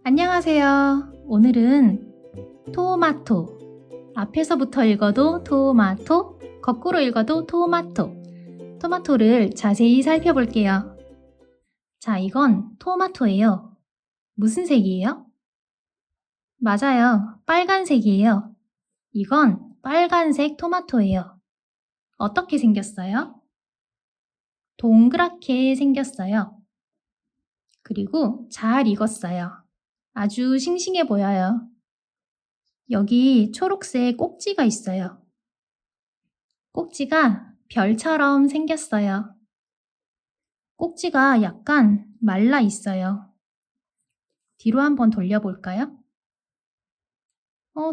안녕하세요. 오늘은 토마토. 앞에서부터 읽어도 토마토, 거꾸로 읽어도 토마토. 토마토를 자세히 살펴볼게요. 자, 이건 토마토예요. 무슨 색이에요? 맞아요. 빨간색이에요. 이건 빨간색 토마토예요. 어떻게 생겼어요? 동그랗게 생겼어요. 그리고 잘 익었어요. 아주 싱싱해 보여요. 여기 초록색 꼭지가 있어요. 꼭지가 별처럼 생겼어요. 꼭지가 약간 말라 있어요. 뒤로 한번 돌려볼까요?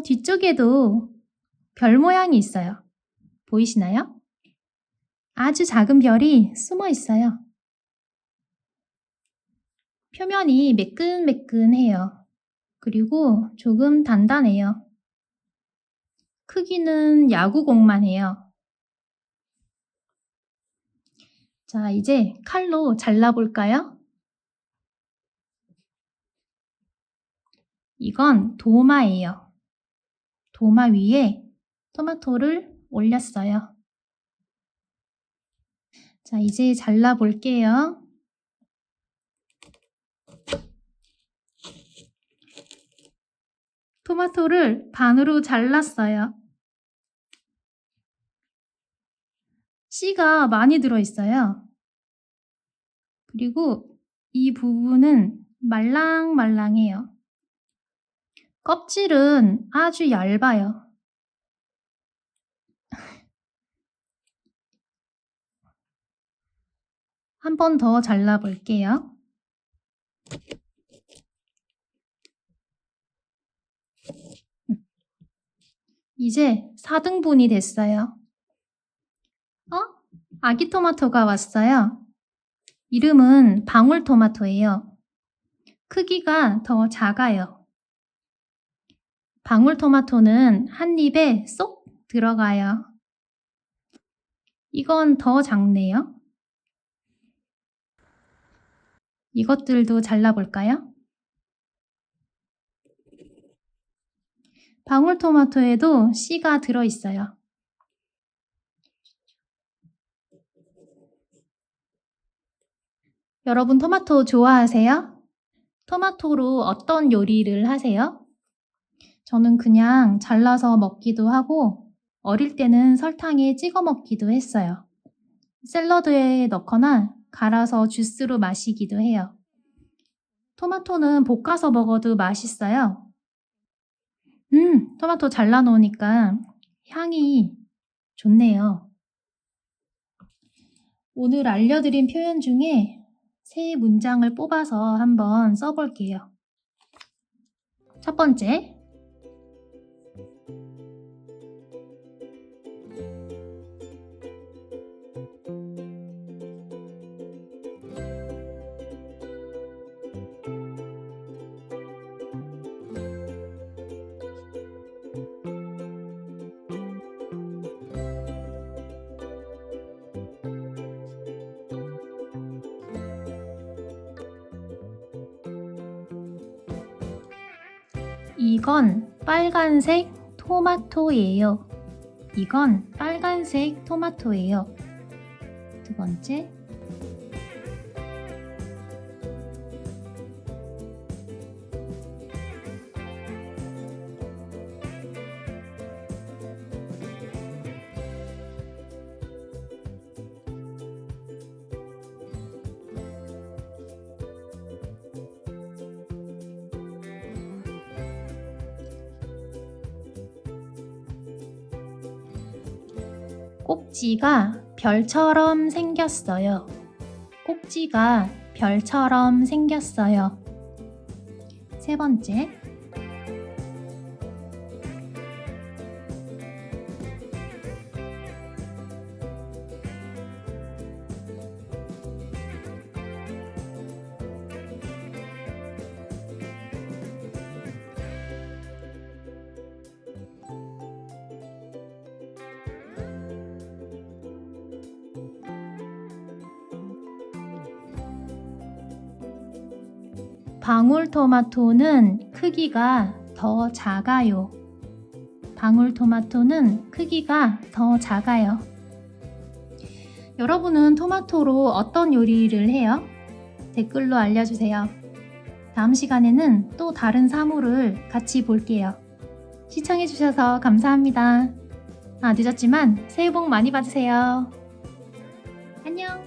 뒤쪽에도 별 모양이 있어요. 보이시나요? 아주 작은 별이 숨어 있어요. 표면이 매끈매끈해요. 그리고 조금 단단해요. 크기는 야구공만 해요. 자, 이제 칼로 잘라볼까요? 이건 도마예요. 도마 위에 토마토를 올렸어요. 자, 이제 잘라볼게요. 토마토를 반으로 잘랐어요. 씨가 많이 들어있어요. 그리고 이 부분은 말랑말랑해요. 껍질은 아주 얇아요. 한 번 더 잘라볼게요. 이제 4등분이 됐어요. 아기 토마토가 왔어요. 이름은 방울토마토예요. 크기가 더 작아요. 방울토마토는 한 입에 쏙 들어가요. 이건 더 작네요. 이것들도 잘라볼까요? 방울토마토에도 씨가 들어있어요. 여러분 토마토 좋아하세요? 토마토로 어떤 요리를 하세요? 저는 그냥 잘라서 먹기도 하고 어릴 때는 설탕에 찍어 먹기도 했어요. 샐러드에 넣거나 갈아서 주스로 마시기도 해요. 토마토는 볶아서 먹어도 맛있어요. 토마토 잘라 놓으니까 향이 좋네요. 오늘 알려드린 표현 중에 세 문장을 뽑아서 한번 써볼게요. 첫 번째, 이건 빨간색 토마토예요. 이건 빨간색 토마토예요. 두 번째, 꼭지가 별처럼 생겼어요. 꼭지가 별처럼 생겼어요. 세 번째, 방울토마토는 크기가 더 작아요. 방울토마토는 크기가 더 작아요. 여러분은 토마토로 어떤 요리를 해요? 댓글로 알려주세요. 다음 시간에는 또 다른 사물을 같이 볼게요. 시청해주셔서 감사합니다. 늦었지만 새해 복 많이 받으세요. 안녕!